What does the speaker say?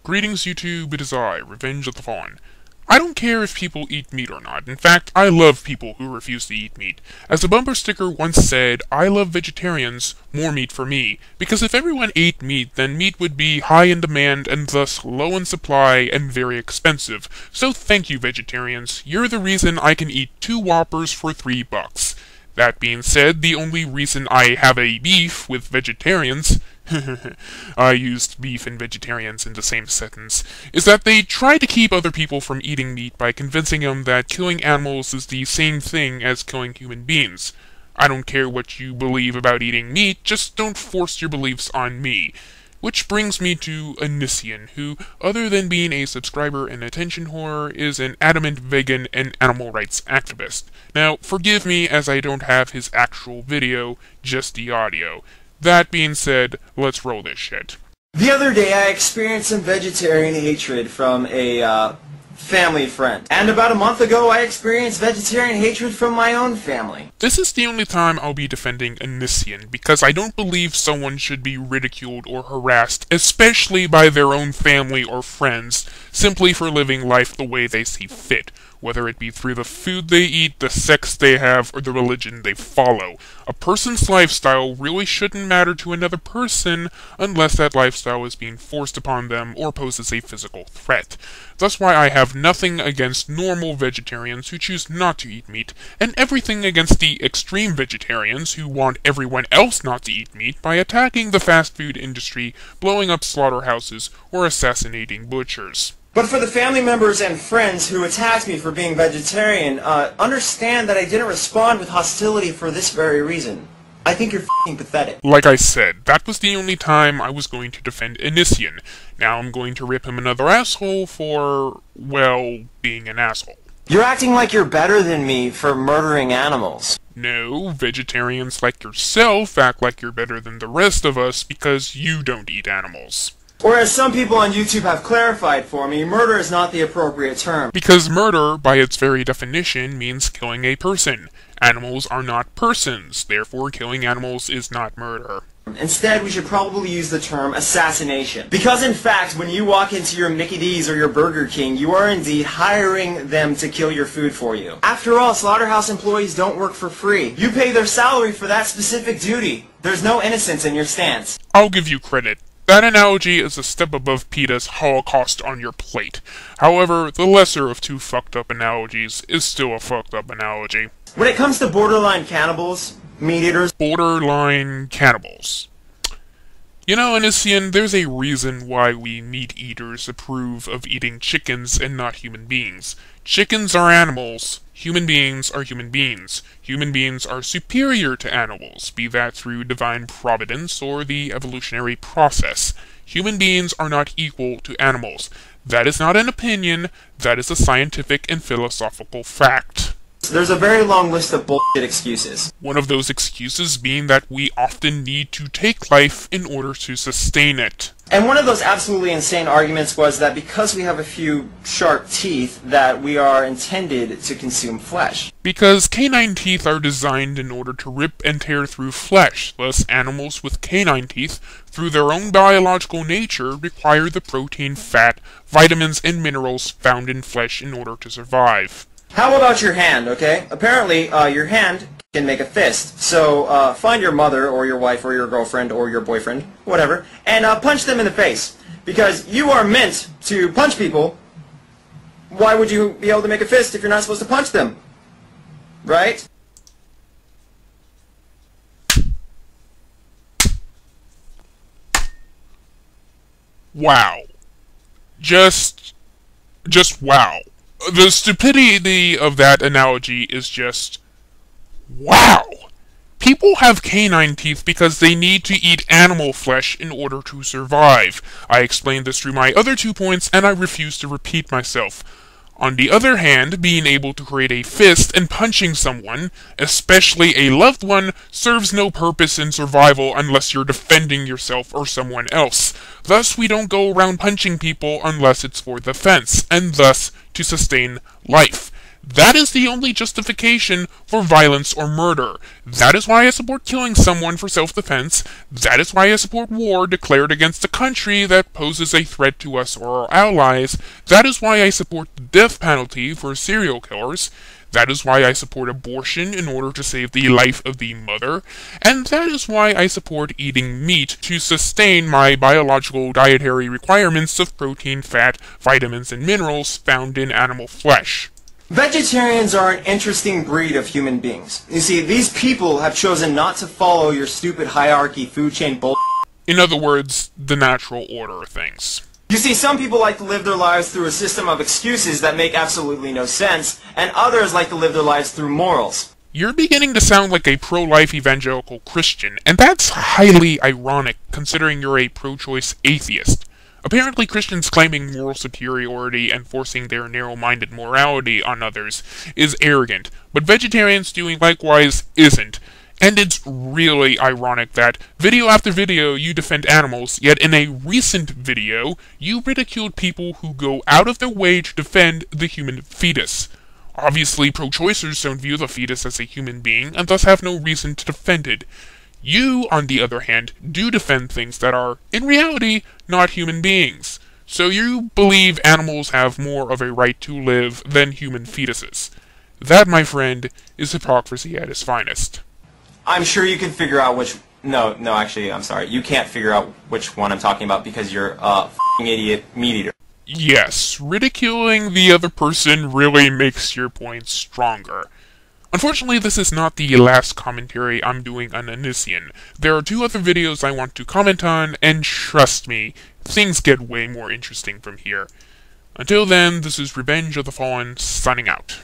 Greetings YouTube, it is I, Revenge of the Fawn. I don't care if people eat meat or not. In fact, I love people who refuse to eat meat. As a bumper sticker once said, I love vegetarians, more meat for me. Because if everyone ate meat, then meat would be high in demand and thus low in supply and very expensive. So thank you vegetarians, you're the reason I can eat 2 Whoppers for $3. That being said, the only reason I have a beef with vegetarians I used beef and vegetarians in the same sentence, is that they try to keep other people from eating meat by convincing them that killing animals is the same thing as killing human beings. I don't care what you believe about eating meat, just don't force your beliefs on me. Which brings me to Onision, who, other than being a subscriber and attention whore, is an adamant vegan and animal rights activist. Now, forgive me as I don't have his actual video, just the audio. That being said, let's roll this shit. The other day I experienced some vegetarian hatred from a family friend. And about a month ago I experienced vegetarian hatred from my own family. This is the only time I'll be defending Onision, because I don't believe someone should be ridiculed or harassed, especially by their own family or friends, simply for living life the way they see fit. Whether it be through the food they eat, the sex they have, or the religion they follow. A person's lifestyle really shouldn't matter to another person unless that lifestyle is being forced upon them or poses a physical threat. That's why I have nothing against normal vegetarians who choose not to eat meat, and everything against the extreme vegetarians who want everyone else not to eat meat by attacking the fast food industry, blowing up slaughterhouses, or assassinating butchers. But for the family members and friends who attacked me for being vegetarian, understand that I didn't respond with hostility for this very reason. I think you're f***ing pathetic. Like I said, that was the only time I was going to defend Onision. Now I'm going to rip him another asshole for, well, being an asshole. You're acting like you're better than me for murdering animals. No, vegetarians like yourself act like you're better than the rest of us because you don't eat animals. Or as some people on YouTube have clarified for me, murder is not the appropriate term. Because murder, by its very definition, means killing a person. Animals are not persons, therefore killing animals is not murder. Instead, we should probably use the term assassination. Because in fact, when you walk into your Mickey D's or your Burger King, you are indeed hiring them to kill your food for you. After all, slaughterhouse employees don't work for free. You pay their salary for that specific duty. There's no innocence in your stance. I'll give you credit. That analogy is a step above PETA's Holocaust on your plate. However, the lesser of 2 fucked up analogies is still a fucked up analogy. When it comes to borderline cannibals, meat eaters... Borderline cannibals. You know, Onision, there's a reason why we meat eaters approve of eating chickens and not human beings. Chickens are animals. Human beings are human beings. Human beings are superior to animals, be that through divine providence or the evolutionary process. Human beings are not equal to animals. That is not an opinion, that is a scientific and philosophical fact. There's a very long list of bullshit excuses. One of those excuses being that we often need to take life in order to sustain it. And one of those absolutely insane arguments was that because we have a few sharp teeth, that we are intended to consume flesh. Because canine teeth are designed in order to rip and tear through flesh, thus animals with canine teeth, through their own biological nature, require the protein, fat, vitamins, and minerals found in flesh in order to survive. How about your hand, okay? Apparently, your hand can make a fist. So, find your mother, or your wife, or your girlfriend, or your boyfriend, whatever, and punch them in the face. Because you are meant to punch people. Why would you be able to make a fist if you're not supposed to punch them? Right? Wow. Just wow. The stupidity of that analogy is just... wow! People have canine teeth because they need to eat animal flesh in order to survive. I explained this through my other 2 points, and I refuse to repeat myself. On the other hand, being able to create a fist and punching someone, especially a loved one, serves no purpose in survival unless you're defending yourself or someone else. Thus, we don't go around punching people unless it's for defense, and thus to sustain life. That is the only justification for violence or murder. That is why I support killing someone for self-defense. That is why I support war declared against a country that poses a threat to us or our allies. That is why I support the death penalty for serial killers. That is why I support abortion in order to save the life of the mother. And that is why I support eating meat to sustain my biological dietary requirements of protein, fat, vitamins, and minerals found in animal flesh. Vegetarians are an interesting breed of human beings. You see, these people have chosen not to follow your stupid hierarchy food chain bull. In other words, the natural order of things. You see, some people like to live their lives through a system of excuses that make absolutely no sense, and others like to live their lives through morals. You're beginning to sound like a pro-life evangelical Christian, and that's highly ironic considering you're a pro-choice atheist. Apparently Christians claiming moral superiority and forcing their narrow-minded morality on others is arrogant, but vegetarians doing likewise isn't. And it's really ironic that, video after video, you defend animals, yet in a recent video, you ridiculed people who go out of their way to defend the human fetus. Obviously, pro-choicers don't view the fetus as a human being, and thus have no reason to defend it. You, on the other hand, do defend things that are, in reality, not human beings. So you believe animals have more of a right to live than human fetuses. That, my friend, is hypocrisy at its finest. I'm sure you can figure out which... No, actually, I'm sorry. You can't figure out which one I'm talking about because you're a f***ing idiot meat eater. Yes, ridiculing the other person really makes your point stronger. Unfortunately, this is not the last commentary I'm doing on Onision. There are 2 other videos I want to comment on, and trust me, things get way more interesting from here. Until then, this is Revenge of the Fallen, signing out.